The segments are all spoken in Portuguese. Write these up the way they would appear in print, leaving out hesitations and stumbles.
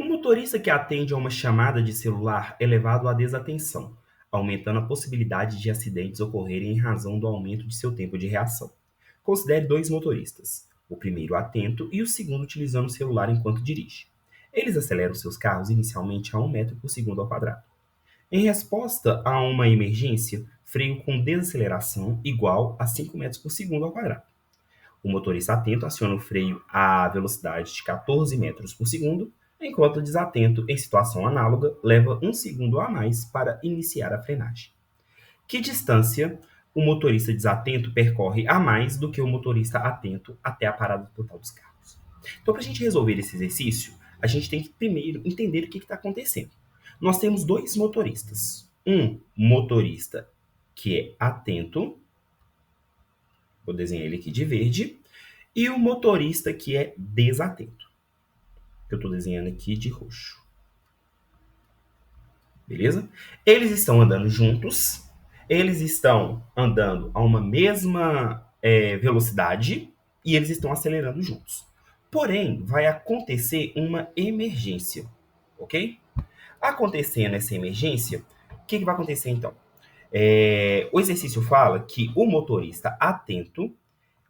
motorista que atende a uma chamada de celular é levado à desatenção, aumentando a possibilidade de acidentes ocorrerem em razão do aumento de seu tempo de reação. Considere dois motoristas, o primeiro atento e o segundo utilizando o celular enquanto dirige. Eles aceleram seus carros inicialmente a 1 metro por segundo ao quadrado. Em resposta a uma emergência, freio com desaceleração igual a 5 metros por segundo ao quadrado. O motorista atento aciona o freio à velocidade de 14 metros por segundo, enquanto o desatento, em situação análoga, leva 1 segundo a mais para iniciar a frenagem. Que distância o motorista desatento percorre a mais do que o motorista atento até a parada total dos carros? Então, para a gente resolver esse exercício, a gente tem que primeiro entender o que está acontecendo. Nós temos dois motoristas. Um motorista que é atento, vou desenhar ele aqui de verde, e o motorista que é desatento, que eu estou desenhando aqui de roxo. Beleza? Eles estão andando juntos, eles estão andando a uma mesma velocidade e eles estão acelerando juntos. Porém, vai acontecer uma emergência, ok? Acontecendo essa emergência, o que vai acontecer então? O exercício fala que o motorista atento,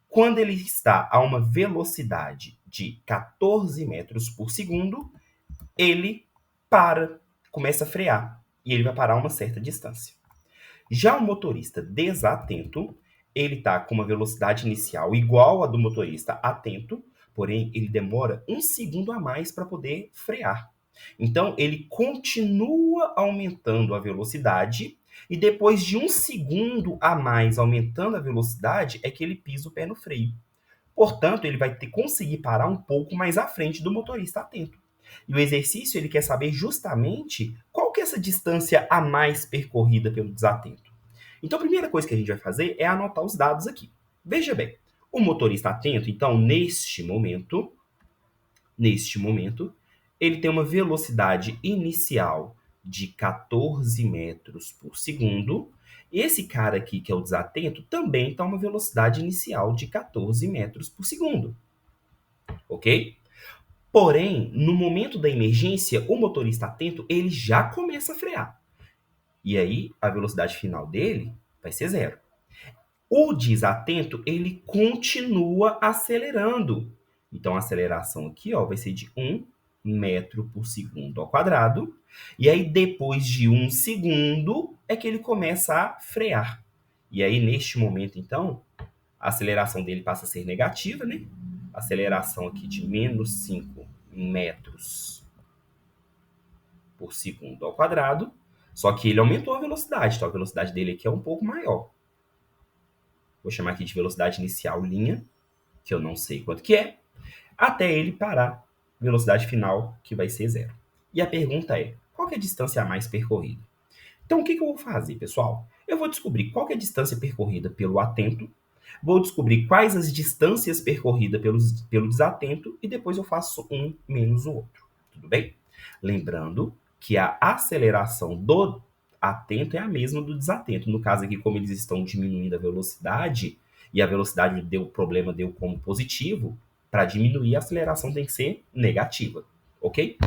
quando ele está a uma velocidade de 14 metros por segundo, ele começa a frear, e ele vai parar a uma certa distância. Já o motorista desatento, ele está com uma velocidade inicial igual à do motorista atento, porém ele demora 1 segundo a mais para poder frear. Então, ele continua aumentando a velocidade e depois de 1 segundo a mais aumentando a velocidade é que ele pisa o pé no freio. Portanto, ele vai conseguir parar um pouco mais à frente do motorista atento. E o exercício ele quer saber justamente qual que é essa distância a mais percorrida pelo desatento. Então, a primeira coisa que a gente vai fazer é anotar os dados aqui. Veja bem, o motorista atento, então, neste momento, ele tem uma velocidade inicial de 14 metros por segundo. Esse cara aqui, que é o desatento, também está uma velocidade inicial de 14 metros por segundo. Ok? Porém, no momento da emergência, o motorista atento, ele já começa a frear. E aí, a velocidade final dele vai ser 0. O desatento, ele continua acelerando. Então, a aceleração aqui vai ser de 1 metro por segundo ao quadrado. E aí, depois de 1 segundo, é que ele começa a frear. E aí, neste momento, então, a aceleração dele passa a ser negativa, né? Aceleração aqui de menos 5 metros por segundo ao quadrado. Só que ele aumentou a velocidade, então a velocidade dele aqui é um pouco maior. Vou chamar aqui de velocidade inicial linha, que eu não sei quanto que é, até ele parar, velocidade final, que vai ser 0. E a pergunta é, qual que é a distância a mais percorrida? Então, o que eu vou fazer, pessoal? Eu vou descobrir qual que é a distância percorrida pelo atento, vou descobrir quais as distâncias percorridas pelo desatento e depois eu faço um menos o outro. Tudo bem? Lembrando que a aceleração do atento é a mesma do desatento. No caso aqui, como eles estão diminuindo a velocidade e a velocidade deu como positivo, para diminuir a aceleração tem que ser negativa, ok?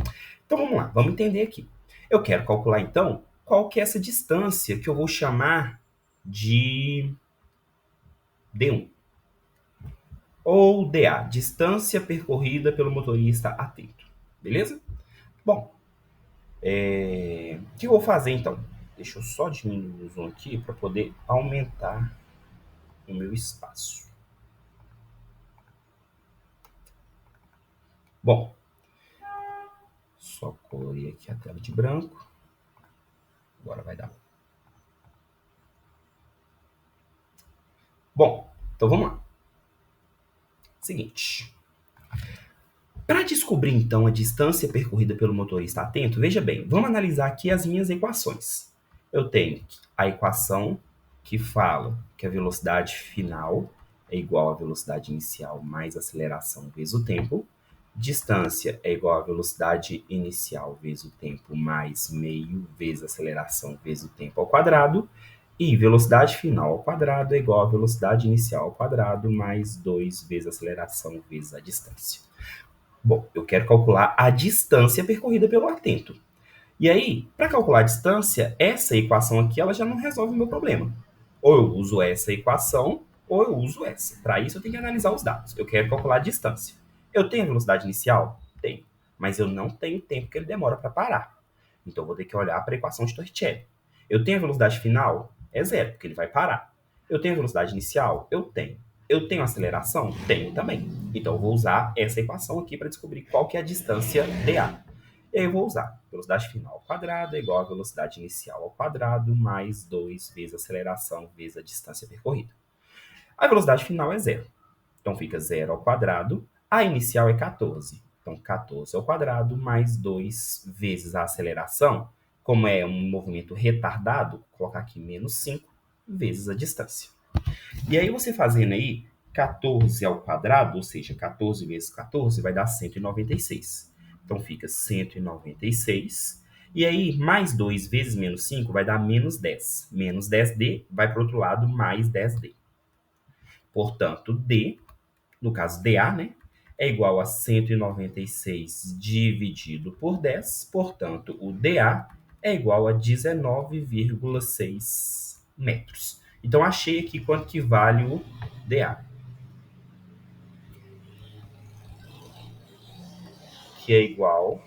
Então vamos lá, vamos entender aqui. Eu quero calcular então qual que é essa distância que eu vou chamar de D1 ou DA, distância percorrida pelo motorista atento, beleza? Bom, o que eu vou fazer então? Deixa eu só diminuir o zoom aqui para poder aumentar o meu espaço. Bom, só colorir aqui a tela de branco. Agora vai dar. Bom, então vamos lá. Seguinte. Para descobrir, então, a distância percorrida pelo motorista atento, veja bem, vamos analisar aqui as minhas equações. Eu tenho a equação que fala que a velocidade final é igual à velocidade inicial mais aceleração vezes o tempo. Distância é igual à velocidade inicial vezes o tempo mais meio vezes aceleração vezes o tempo ao quadrado. E velocidade final ao quadrado é igual à velocidade inicial ao quadrado mais 2 vezes aceleração vezes a distância. Bom, eu quero calcular a distância percorrida pelo atento. E aí, para calcular a distância, essa equação aqui ela já não resolve o meu problema. Ou eu uso essa equação, ou eu uso essa. Para isso, eu tenho que analisar os dados. Eu quero calcular a distância. Eu tenho a velocidade inicial? Tenho. Mas eu não tenho o tempo que ele demora para parar. Então, eu vou ter que olhar para a equação de Torricelli. Eu tenho a velocidade final? É zero, porque ele vai parar. Eu tenho a velocidade inicial? Eu tenho. Eu tenho aceleração? Tenho também. Então, eu vou usar essa equação aqui para descobrir qual que é a distância dA. E aí eu vou usar velocidade final ao quadrado é igual a velocidade inicial ao quadrado mais 2 vezes a aceleração vezes a distância percorrida. A velocidade final é zero. Então fica zero ao quadrado. A inicial é 14. Então 14 ao quadrado mais 2 vezes a aceleração. Como é um movimento retardado, vou colocar aqui menos 5 vezes a distância. E aí você fazendo aí 14 ao quadrado, ou seja, 14 vezes 14 vai dar 196. Então fica 196. E aí, mais 2 vezes menos 5 vai dar menos 10. Menos 10D vai para o outro lado, mais 10D. Portanto, D, no caso DA, né, é igual a 196 dividido por 10. Portanto, o DA é igual a 19,6 metros. Então, achei aqui quanto que vale o DA, que é igual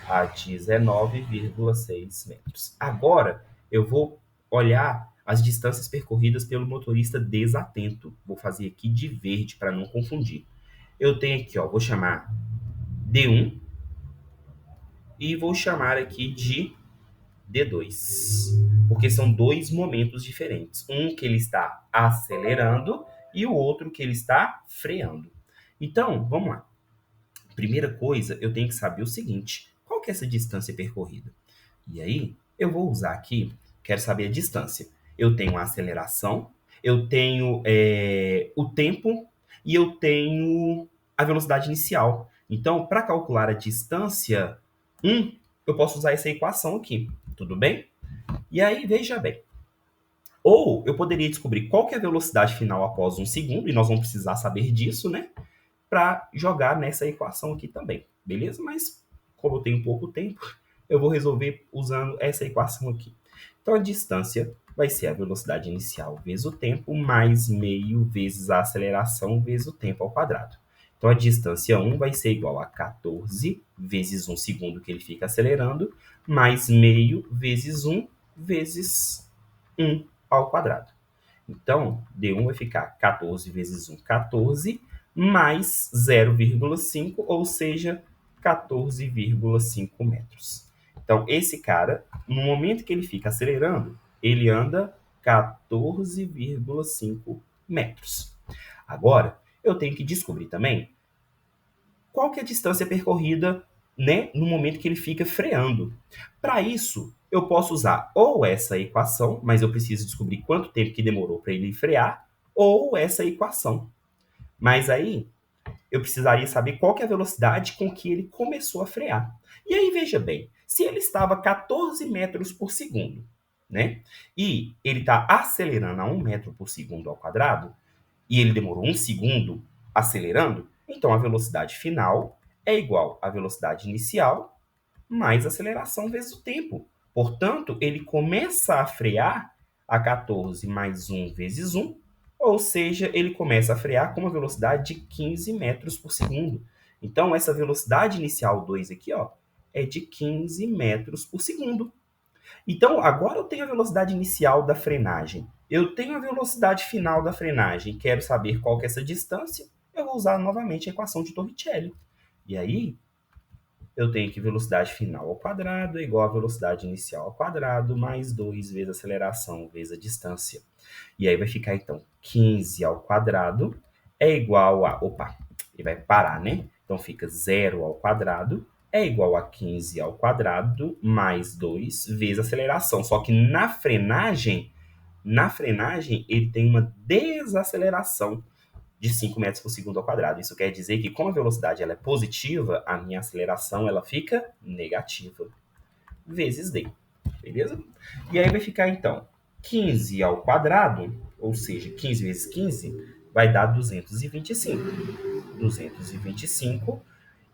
a 19,6 metros. Agora, eu vou olhar as distâncias percorridas pelo motorista desatento. Vou fazer aqui de verde para não confundir. Eu tenho aqui, ó, vou chamar D1 e vou chamar aqui de D2, porque são dois momentos diferentes. Um que ele está acelerando e o outro que ele está freando. Então, vamos lá. Primeira coisa, eu tenho que saber o seguinte: qual que é essa distância percorrida? E aí, eu vou usar aqui, quero saber a distância. Eu tenho a aceleração, eu tenho o tempo e eu tenho a velocidade inicial. Então, para calcular a distância 1, eu posso usar essa equação aqui, tudo bem? E aí, veja bem. Ou eu poderia descobrir qual que é a velocidade final após 1 segundo, e nós vamos precisar saber disso, né? Para jogar nessa equação aqui também, beleza? Mas, como eu tenho pouco tempo, eu vou resolver usando essa equação aqui. Então, a distância vai ser a velocidade inicial vezes o tempo, mais meio vezes a aceleração vezes o tempo ao quadrado. Então, a distância 1 vai ser igual a 14 vezes 1 segundo que ele fica acelerando, mais meio vezes 1 vezes 1 ao quadrado. Então, D1 vai ficar 14 vezes 1, 14, mais 0,5, ou seja, 14,5 metros. Então, esse cara, no momento que ele fica acelerando, ele anda 14,5 metros. Agora, eu tenho que descobrir também qual que é a distância percorrida, né, no momento que ele fica freando. Para isso, eu posso usar ou essa equação, mas eu preciso descobrir quanto tempo que demorou para ele frear, ou essa equação. Mas aí, eu precisaria saber qual que é a velocidade com que ele começou a frear. E aí, veja bem, se ele estava 14 metros por segundo, né, e ele está acelerando a 1 metro por segundo ao quadrado, e ele demorou 1 segundo acelerando, então a velocidade final é igual à velocidade inicial mais aceleração vezes o tempo. Portanto, ele começa a frear a 14 mais 1 vezes 1, ou seja, ele começa a frear com uma velocidade de 15 metros por segundo. Então, essa velocidade inicial 2 aqui, ó, é de 15 metros por segundo. Então, agora eu tenho a velocidade inicial da frenagem. Eu tenho a velocidade final da frenagem. Quero saber qual que é essa distância. Eu vou usar novamente a equação de Torricelli. E aí, eu tenho que velocidade final ao quadrado é igual a velocidade inicial ao quadrado mais 2 vezes a aceleração vezes a distância. E aí vai ficar, então, 15 ao quadrado é igual a... Opa, ele vai parar, né? Então fica 0 ao quadrado é igual a 15 ao quadrado mais 2 vezes a aceleração. Só que na frenagem ele tem uma desaceleração de 5 metros por segundo ao quadrado. Isso quer dizer que, como a velocidade ela é positiva, a minha aceleração ela fica negativa, vezes d. Beleza? E aí vai ficar, então, 15 ao quadrado, ou seja, 15 vezes 15, vai dar 225. 225.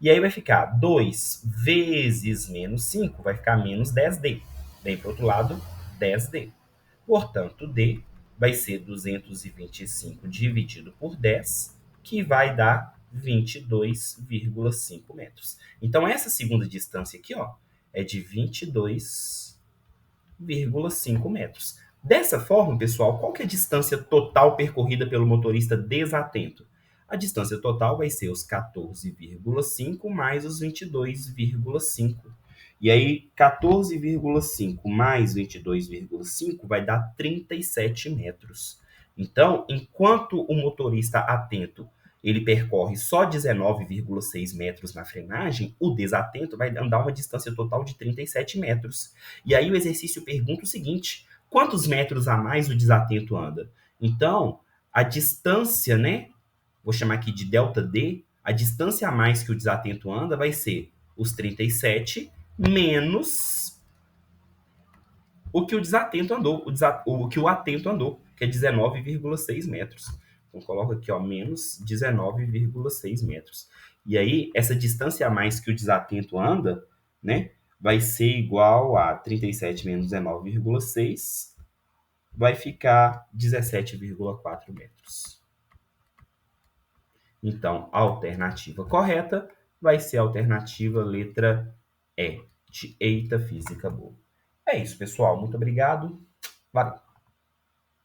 E aí vai ficar 2 vezes menos 5, vai ficar menos 10D. Vem para o outro lado, 10D. Portanto, D vai ser 225 dividido por 10, que vai dar 22,5 metros. Então, essa segunda distância aqui, ó, é de 22,5 metros. Dessa forma, pessoal, qual que é a distância total percorrida pelo motorista desatento? A distância total vai ser os 14,5 mais os 22,5. E aí, 14,5 mais 22,5 vai dar 37 metros. Então, enquanto o motorista atento ele percorre só 19,6 metros na frenagem, o desatento vai andar uma distância total de 37 metros. E aí o exercício pergunta o seguinte: quantos metros a mais o desatento anda? Então, a distância, né? Vou chamar aqui de delta D, a distância a mais que o desatento anda vai ser os 37 menos o que o desatento andou, o que o atento andou, que é 19,6 metros. Então, coloco aqui, ó, menos 19,6 metros. E aí, essa distância a mais que o desatento anda, né, vai ser igual a 37 menos 19,6, vai ficar 17,4 metros. Então, a alternativa correta vai ser a alternativa letra E, de Eita Física Boa. É isso, pessoal. Muito obrigado. Valeu.